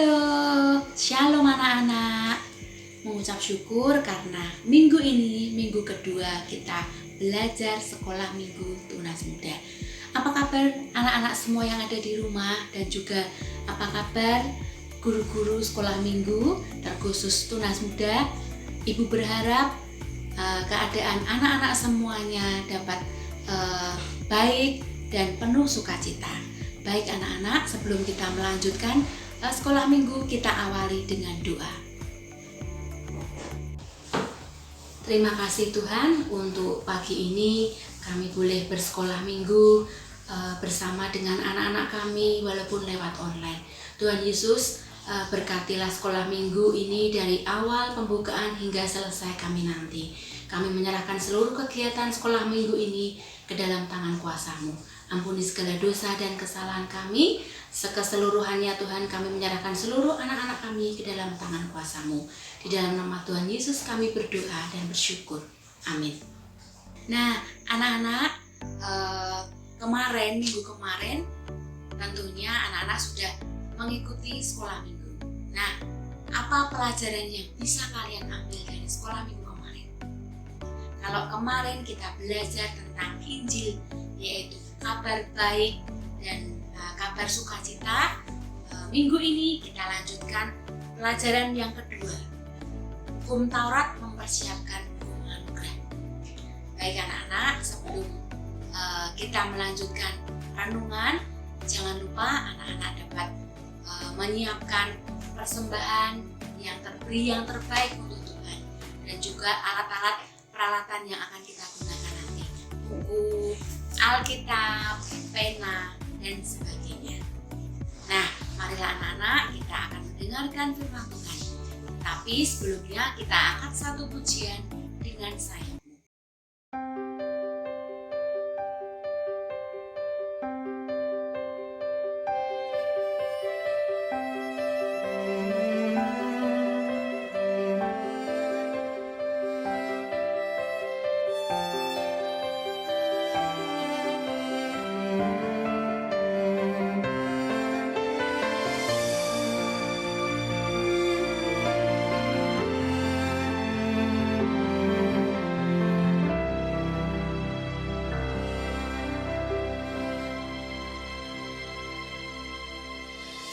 Halo, shalom anak-anak. Mengucap syukur karena minggu ini, minggu kedua kita belajar sekolah minggu Tunas Muda. Apa kabar anak-anak semua yang ada di rumah, dan juga apa kabar guru-guru sekolah minggu, terkhusus Tunas Muda? Ibu berharap keadaan anak-anak semuanya dapat baik dan penuh sukacita. Baik anak-anak, sebelum kita melanjutkan sekolah minggu, kita awali dengan doa. Terima kasih Tuhan untuk pagi ini kami boleh bersekolah minggu bersama dengan anak-anak kami walaupun lewat online. Tuhan Yesus, berkatilah sekolah minggu ini dari awal pembukaan hingga selesai kami nanti. Kami menyerahkan seluruh kegiatan sekolah minggu ini ke dalam tangan kuasa-Mu. Ampuni segala dosa dan kesalahan kami. Keseluruhannya Tuhan, kami menyerahkan seluruh anak-anak kami ke dalam tangan kuasa-Mu. Di dalam nama Tuhan Yesus kami berdoa dan bersyukur. Amin. Nah, anak-anak, minggu kemarin tentunya anak-anak sudah mengikuti sekolah minggu. Nah, apa pelajaran yang bisa kalian ambil dari sekolah minggu kemarin? Kalau kemarin kita belajar tentang Injil, yaitu kabar baik dan kabar sukacita, minggu ini kita lanjutkan pelajaran yang kedua. Hukum Taurat mempersiapkan hukum anugerah. Baik anak-anak, sebelum kita melanjutkan renungan, jangan lupa anak-anak dapat menyiapkan persembahan yang terbaik untuk Tuhan, dan juga alat-alat peralatan yang akan kita gunakan nanti, buku, Alkitab, pena, dan sebagainya. Nah, marilah anak-anak, kita akan mendengarkan firman Tuhan. Tapi sebelumnya kita angkat satu pujian dengan saya.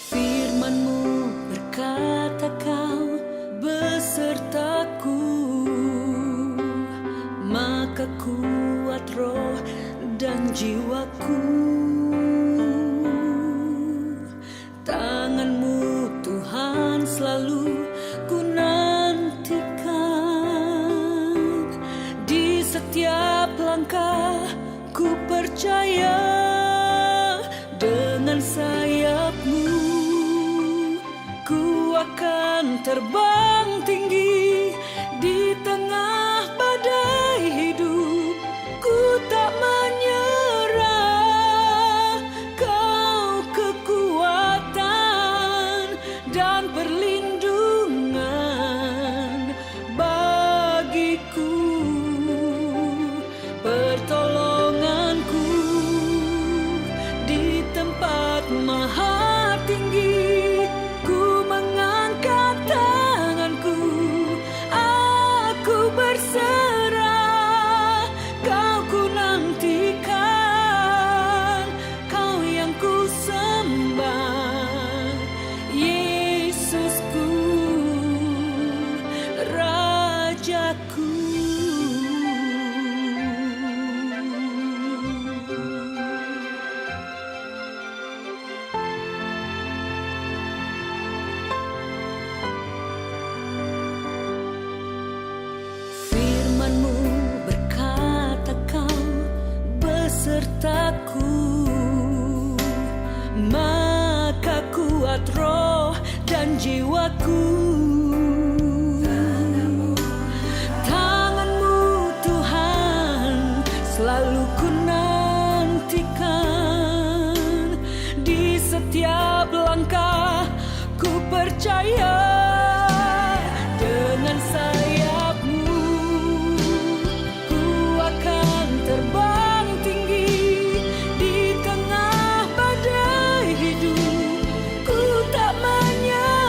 Firman-Mu berkata Kau besertaku, maka kuat roh dan jiwaku. Tangan-Mu Tuhan selalu ku nantikan, di setiap langkah ku percaya dengan sayap-Mu ku akan terbang tinggi di tengah badai hidup. Ku tak menyerah, Kau kekuatan dan perlindungan bagiku, pertolonganku di tempat maha tinggi. Firman-Mu berkata Kau besertaku, maka kuat roh dan jiwaku. Tangan-Mu Tuhan selalu ku nantikan, di setiap langkah ku percaya dengan sayap-Mu ku akan terbang tinggi di tengah badai hidup. Ku tak menyerah.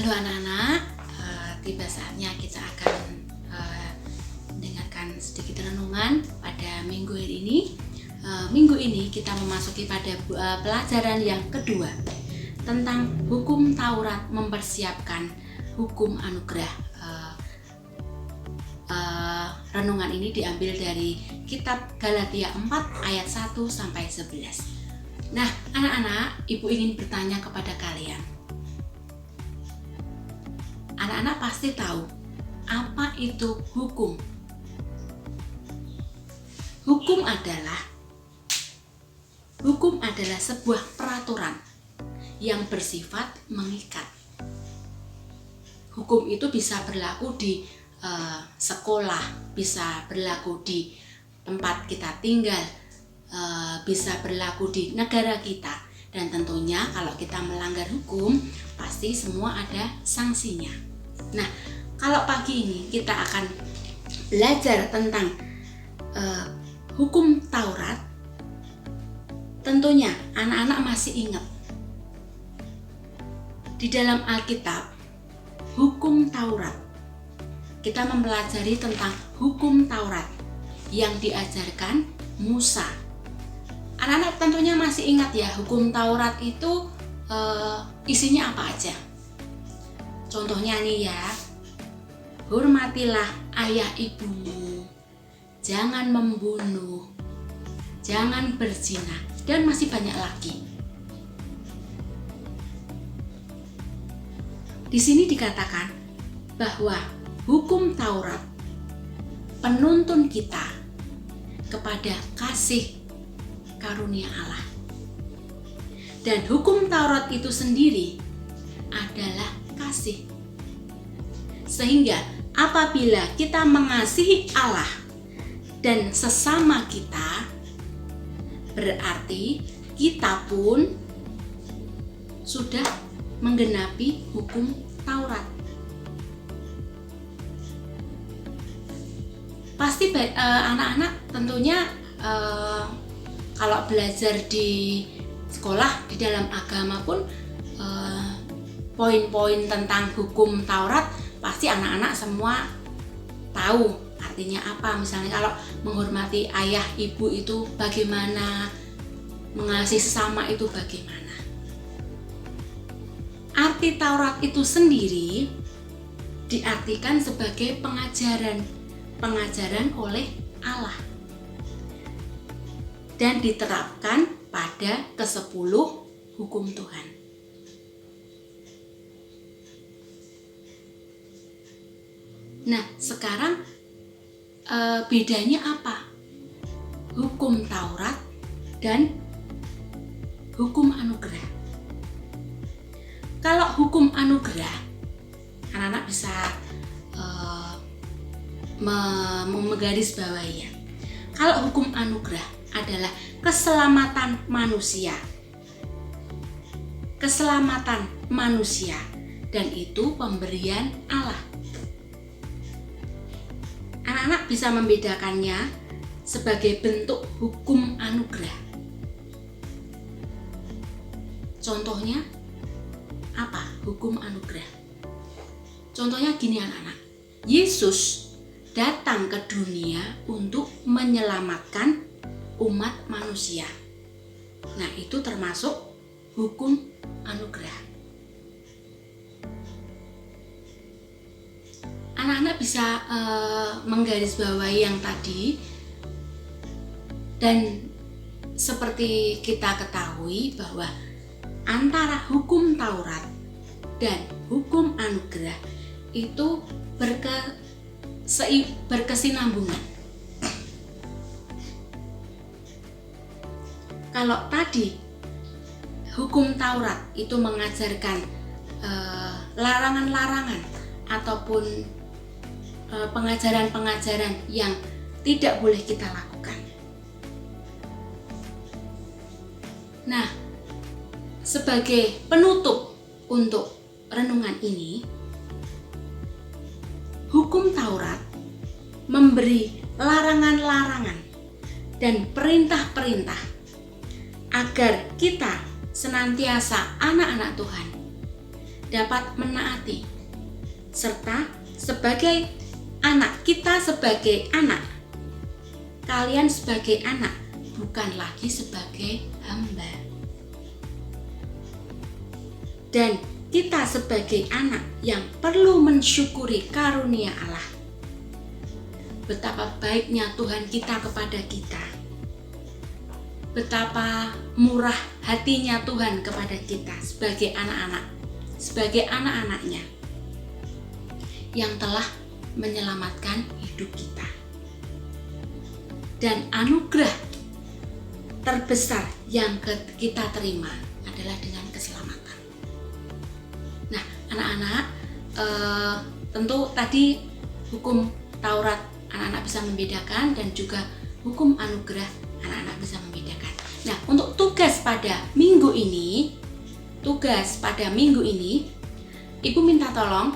Halo anak-anak, tiba saatnya kita akan mendengarkan sedikit renungan pada minggu hari ini. Minggu ini kita memasuki pada pelajaran yang kedua tentang hukum Taurat mempersiapkan hukum anugerah. Renungan ini diambil dari kitab Galatia 4 ayat 1 sampai 11. Nah, anak-anak, Ibu ingin bertanya kepada kalian. Anak-anak pasti tahu apa itu hukum. Hukum adalah sebuah peraturan yang bersifat mengikat. Hukum itu bisa berlaku di sekolah, bisa berlaku di tempat kita tinggal, bisa berlaku di negara kita, dan tentunya kalau kita melanggar hukum pasti semua ada sanksinya. Nah, kalau pagi ini kita akan belajar tentang hukum Taurat. Tentunya anak-anak masih ingat di dalam Alkitab hukum Taurat. Kita mempelajari tentang hukum Taurat yang diajarkan Musa. Anak-anak tentunya masih ingat ya, hukum Taurat itu isinya apa aja. Contohnya nih ya, hormatilah ayah ibumu, jangan membunuh, jangan berzina, dan masih banyak lagi. Di sini dikatakan bahwa hukum Taurat penuntun kita kepada kasih karunia Allah. Dan hukum Taurat itu sendiri adalah kasih. Sehingga apabila kita mengasihi Allah dan sesama kita, berarti kita pun sudah menggenapi hukum Taurat. Pasti anak-anak tentunya kalau belajar di sekolah, di dalam agama pun poin-poin tentang hukum Taurat pasti anak-anak semua tahu artinya apa. Misalnya kalau menghormati ayah ibu itu bagaimana, mengasihi sesama itu bagaimana. Arti Taurat itu sendiri diartikan sebagai pengajaran oleh Allah dan diterapkan pada ke-10 hukum Tuhan. Nah, sekarang bedanya apa? Hukum Taurat dan hukum anugerah. Kalau hukum anugerah, anak-anak bisa menggarisbawahi ya. Kalau hukum anugerah adalah keselamatan manusia. Keselamatan manusia, dan itu pemberian Allah. Anak-anak bisa membedakannya sebagai bentuk hukum anugerah. Contohnya apa hukum anugerah? Contohnya gini anak-anak. Yesus datang ke dunia untuk menyelamatkan umat manusia. Nah, itu termasuk hukum anugerah. Anak-anak bisa menggarisbawahi yang tadi, dan seperti kita ketahui bahwa antara hukum Taurat dan hukum anugerah itu berkesinambungan. Kalau tadi hukum Taurat itu mengajarkan larangan-larangan ataupun pengajaran-pengajaran yang tidak boleh kita lakukan. Nah, sebagai penutup untuk renungan ini, hukum Taurat memberi larangan-larangan dan perintah-perintah agar kita senantiasa anak-anak Tuhan dapat menaati, serta sebagai anak, kita sebagai anak, kalian sebagai anak, bukan lagi sebagai hamba. Dan kita sebagai anak yang perlu mensyukuri karunia Allah. Betapa baiknya Tuhan kita kepada kita. Betapa murah hatinya Tuhan kepada kita sebagai anak-anak, sebagai anak-anaknya yang telah menyelamatkan hidup kita. Dan anugerah terbesar yang kita terima adalah dengan keselamatan. Nah, anak-anak, tentu tadi hukum Taurat anak-anak bisa membedakan, dan juga hukum anugerah anak-anak bisa membedakan. Nah, untuk tugas pada minggu ini, Ibu minta tolong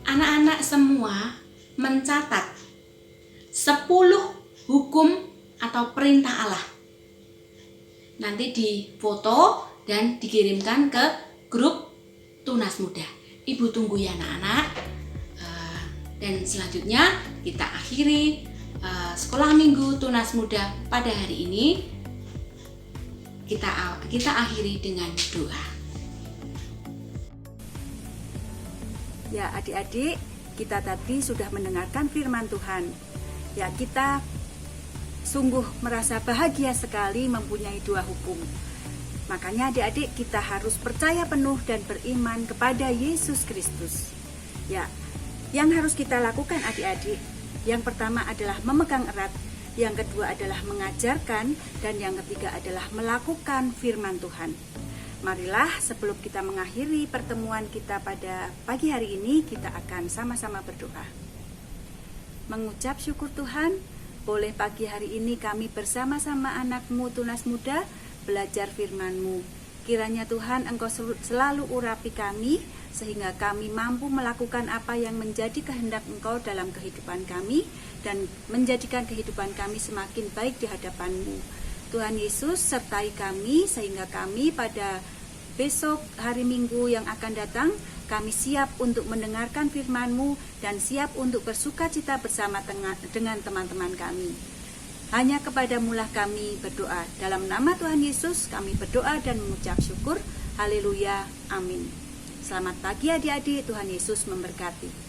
anak-anak semua mencatat 10 hukum atau perintah Allah. Nanti difoto dan dikirimkan ke grup Tunas Muda. Ibu tunggu ya anak-anak. Dan selanjutnya kita akhiri sekolah minggu Tunas Muda pada hari ini. Kita akhiri dengan doa. Ya adik-adik, kita tadi sudah mendengarkan firman Tuhan. Ya, kita sungguh merasa bahagia sekali mempunyai 2 hukum. Makanya adik-adik, kita harus percaya penuh dan beriman kepada Yesus Kristus. Ya, yang harus kita lakukan adik-adik, yang pertama adalah memegang erat, yang kedua adalah mengajarkan, dan yang ketiga adalah melakukan firman Tuhan. Marilah sebelum kita mengakhiri pertemuan kita pada pagi hari ini, kita akan sama-sama berdoa. Mengucap syukur Tuhan, boleh pagi hari ini kami bersama-sama anak-Mu Tunas Muda belajar firman-Mu. Kiranya Tuhan Engkau selalu urapi kami, sehingga kami mampu melakukan apa yang menjadi kehendak Engkau dalam kehidupan kami, dan menjadikan kehidupan kami semakin baik di hadapan-Mu. Tuhan Yesus sertai kami, sehingga kami pada besok hari Minggu yang akan datang, kami siap untuk mendengarkan firman-Mu dan siap untuk bersuka cita bersama dengan teman-teman kami. Hanya kepada-Mu-lah kami berdoa. Dalam nama Tuhan Yesus kami berdoa dan mengucap syukur. Haleluya, amin. Selamat pagi adik-adik, Tuhan Yesus memberkati.